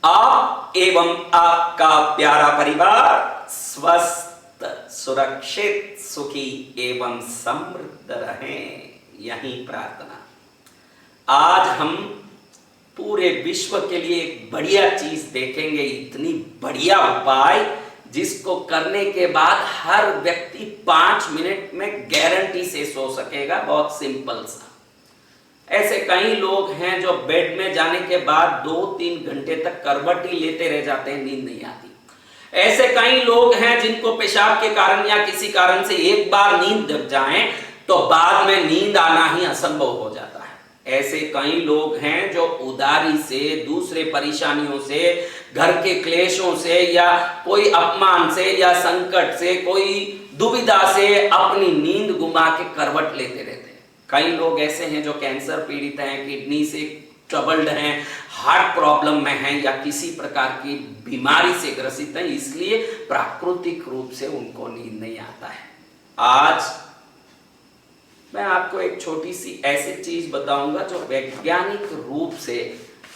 आप एवं आपका प्यारा परिवार स्वस्थ, सुरक्षित, सुखी एवं समृद्ध रहें, यही प्रार्थना। आज हम पूरे विश्व के लिए एक बढ़िया चीज देखेंगे, इतनी बढ़िया उपाय जिसको करने के बाद हर व्यक्ति 5 मिनट में गारंटी से सो सकेगा। बहुत सिंपल सा। ऐसे कई लोग हैं जो बेड में जाने के बाद 2-3 घंटे तक करवट ही लेते रह जाते हैं, नींद नहीं आती। ऐसे कई लोग हैं जिनको पेशाब के कारण या किसी कारण से एक बार नींद जग जाए तो बाद में नींद आना ही असंभव हो जाता है। ऐसे कई लोग हैं जो उदारी से, दूसरे परेशानियों से, घर के क्लेशों से या कोई अपमान से या संकट से, कोई दुविधा से अपनी नींद गुमा के करवट लेते रहते हैं। कई लोग ऐसे हैं जो कैंसर पीड़ित हैं, किडनी से ट्रबल्ड हैं, हार्ट प्रॉब्लम में हैं या किसी प्रकार की बीमारी से ग्रसित हैं, इसलिए प्राकृतिक रूप से उनको नींद नहीं आता है। आज मैं आपको एक छोटी सी ऐसी चीज बताऊंगा जो वैज्ञानिक रूप से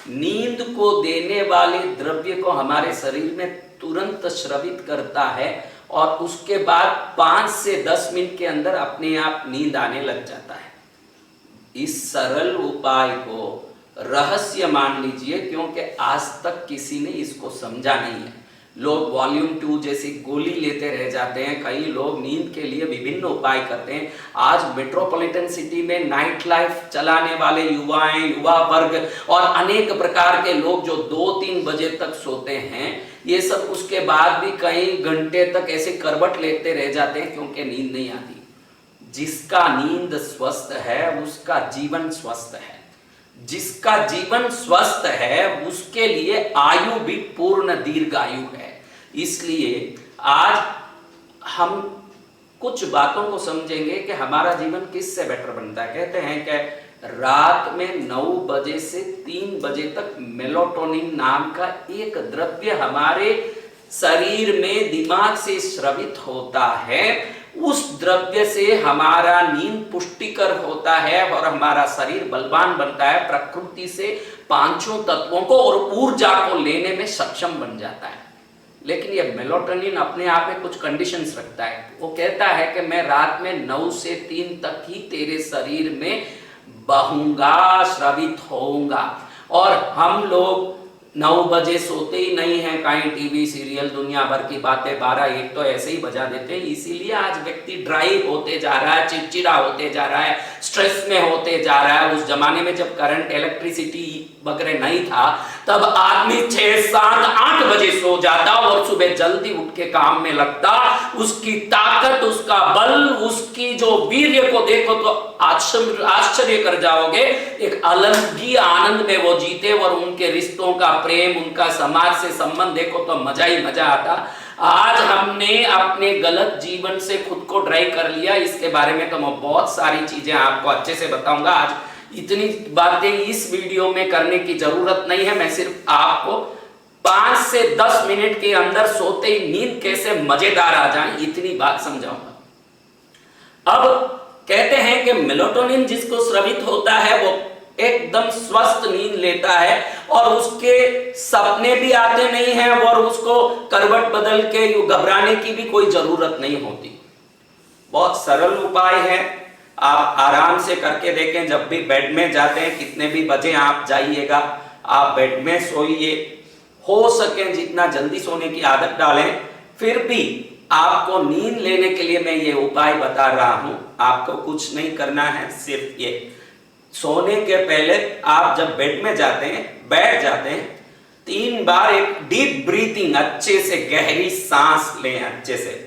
नींद को देने वाले द्रव्य को हमारे शरीर में तुरंत स्रावित करता है और उसके बाद 5 से 10 मिनट के अंदर अपने आप नींद आने लग जाता है। इस सरल उपाय को रहस्य मान लीजिए, क्योंकि आज तक किसी ने इसको समझा नहीं है। लोग वॉल्यूम 2 जैसी गोली लेते रह जाते हैं, कई लोग नींद के लिए विभिन्न उपाय करते हैं। आज मेट्रोपॉलिटन सिटी में नाइट लाइफ चलाने वाले युवा वर्ग और अनेक प्रकार के लोग जो 2-3 बजे तक सोते हैं, ये सब उसके बाद भी कई घंटे तक ऐसे करवट लेते रह जाते हैं क्योंकि नींद नहीं आती। जिसका नींद स्वस्थ है उसका जीवन स्वस्थ है, जिसका जीवन स्वस्थ है उसके लिए आयु भी पूर्ण दीर्घायु है। इसलिए आज हम कुछ बातों को समझेंगे कि हमारा जीवन किससे बेटर बनता है। कहते हैं कि रात में 9 बजे से 3 बजे तक मेलाटोनिन नाम का एक द्रव्य हमारे शरीर में दिमाग से स्रावित होता है। उस द्रव्य से हमारा नींद पुष्टिकर होता है और हमारा शरीर बलवान बनता है, प्रकृति से 5 तत्वों को और ऊर्जा को लेने में सक्षम बन जाता है। लेकिन ये मेलाटोनिन अपने आप में कुछ कंडीशंस रखता है। वो कहता है कि मैं रात में 9 से 3 तक ही तेरे शरीर में बहूंगा, स्रावित होऊंगा। और हम लोग 9 बजे सोते ही नहीं हैं, कहीं टीवी सीरियल दुनिया भर की बातें 12-1 तो ऐसे ही बजा देते हैं। इसीलिए आज व्यक्ति ड्राई होते जा रहा है, चिड़चिड़ा होते जा रहा है, स्ट्रेस में होते जा रहा है। उस जमाने में जब करंट, इलेक्ट्रिसिटी वगैरह नहीं था तब आदमी 6, 7, 8 बजे सो जाता और सुबह जल्दी उठ के काम में लगता। उसकी ताकत, उसका बल, उसकी जो वीर्य को देखो तो आश्चर्य कर जाओगे। एक अलग ही आनंद में वो जीते और उनके रिश्तों का प्रेम, उनका समाज से संबंध देखो तो मजा ही मजा आता। आज हमने अपने गलत जीवन से खुद को ड्राई कर लिया। इसके बारे में तो मैं बहुत सारी चीजें आपको अच्छे से बताऊंगा। आज इतनी बातें इस वीडियो में करने की जरूरत नहीं है। मैं सिर्फ आपको 5 से 10 मिनट के अंदर सोते ही नींद कैसे मजेदार आ जाए, इतनी बात समझाऊंगा। अब कहते हैं कि मेलाटोनिन जिसको स्रावित होता है वो एकदम स्वस्थ नींद लेता है और उसके सपने भी आते नहीं हैं और उसको करवट बदल के घबराने की भी कोई जरूरत नहीं होती। बहुत सरल उपाय है, आप आराम से करके देखें। जब भी बेड में जाते हैं, कितने भी बजे आप जाइएगा, आप बेड में सोइए। हो सके जितना जल्दी सोने की आदत डालें। फिर भी आपको नींद लेने के लिए मैं ये उपाय बता रहा हूं। आपको कुछ नहीं करना है, सिर्फ ये सोने के पहले आप जब बेड में जाते हैं, बैठ जाते हैं, 3 बार एक डीप ब्रीथिंग, अच्छे से गहरी सांस लें अच्छे से।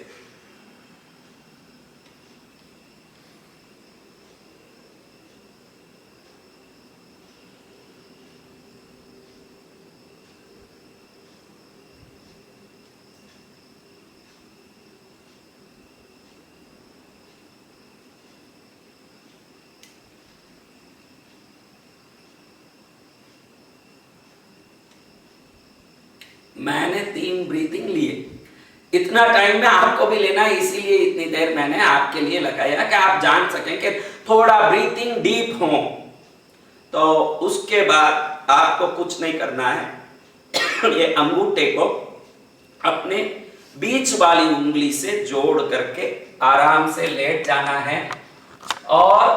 मैंने 3 ब्रीथिंग लिए। इतना टाइम में आपको भी लेना है, इसीलिए इतनी देर मैंने आपके लिए लगाया कि आप जान सकें कि थोड़ा ब्रीथिंग डीप हो। तो उसके बाद आपको कुछ नहीं करना है, ये अंगूठे को अपने बीच वाली उंगली से जोड़ करके आराम से लेट जाना है और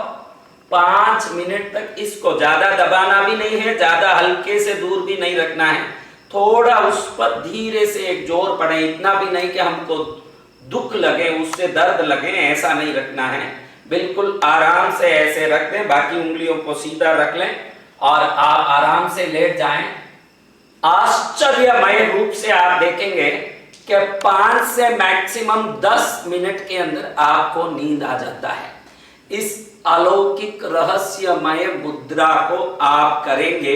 5 मिनट तक इसको ज्यादा दबाना भी नहीं है, ज्यादा हल्के से दूर भी नहीं रखना है, थोड़ा उस पर धीरे से एक जोर पड़े, इतना भी नहीं कि हमको दुख लगे, उससे दर्द लगे, ऐसा नहीं रखना है। बिल्कुल आराम से ऐसे रख दें, बाकी उंगलियों को सीधा रख लें और आप आराम से लेट जाएं। आश्चर्यमय रूप से आप देखेंगे कि 5 से मैक्सिमम 10 मिनट के अंदर आपको नींद आ जाता है। इस अलौकिक रहस्यमय मुद्रा को आप करेंगे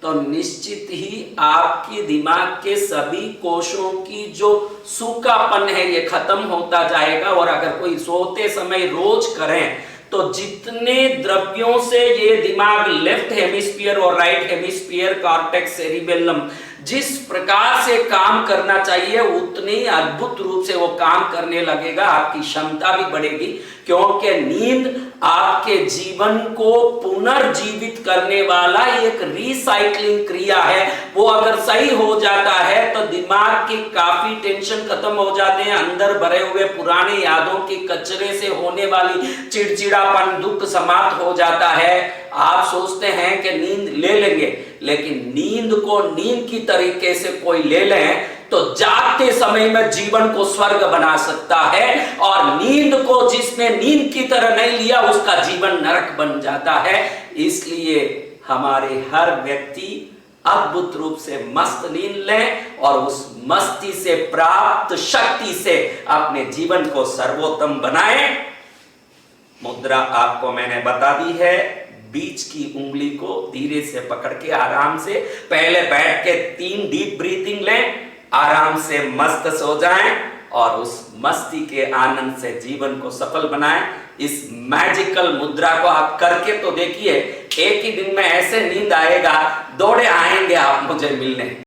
तो निश्चित ही आपके दिमाग के सभी कोषों की जो सूखापन है ये खत्म होता जाएगा। और अगर कोई सोते समय रोज करें तो जितने द्रव्यों से ये दिमाग लेफ्ट हेमिस्फीयर और राइट हेमिस्फीयर कॉर्टेक्स सेरिबेलम जिस प्रकार से काम करना चाहिए उतनी अद्भुत रूप से वो काम करने लगेगा। आपकी क्षमता भी बढ़ेगी, क्योंकि नींद आपके जीवन को पुनर्जीवित करने वाला एक रिसाइकलिंग क्रिया है। वो अगर सही हो जाता है तो दिमाग की काफी टेंशन खत्म हो जाते हैं, अंदर भरे हुए पुराने यादों के कचरे से होने वाली चिड़चिड़ापन, दुख समाप्त हो जाता है। आप सोचते हैं कि नींद ले लेंगे, लेकिन नींद को नींद की तरीके से कोई ले लें तो जागते समय में जीवन को स्वर्ग बना सकता है, और नींद को जिसने नींद की तरह नहीं लिया उसका जीवन नरक बन जाता है। इसलिए हमारे हर व्यक्ति अद्भुत रूप से मस्त नींद लें और उस मस्ती से प्राप्त शक्ति से अपने जीवन को सर्वोत्तम बनाएं। मुद्रा आपको मैंने बता दी है। बीच की उंगली को धीरे से पकड़ के आराम से पहले बैठ के 3 डीप ब्रीथिंग लें, आराम से मस्त सो जाएं और उस मस्ती के आनंद से जीवन को सफल बनाएं। इस मैजिकल मुद्रा को आप करके तो देखिए, एक ही दिन में ऐसे नींद आएगा, दौड़े आएंगे आप मुझे मिलने।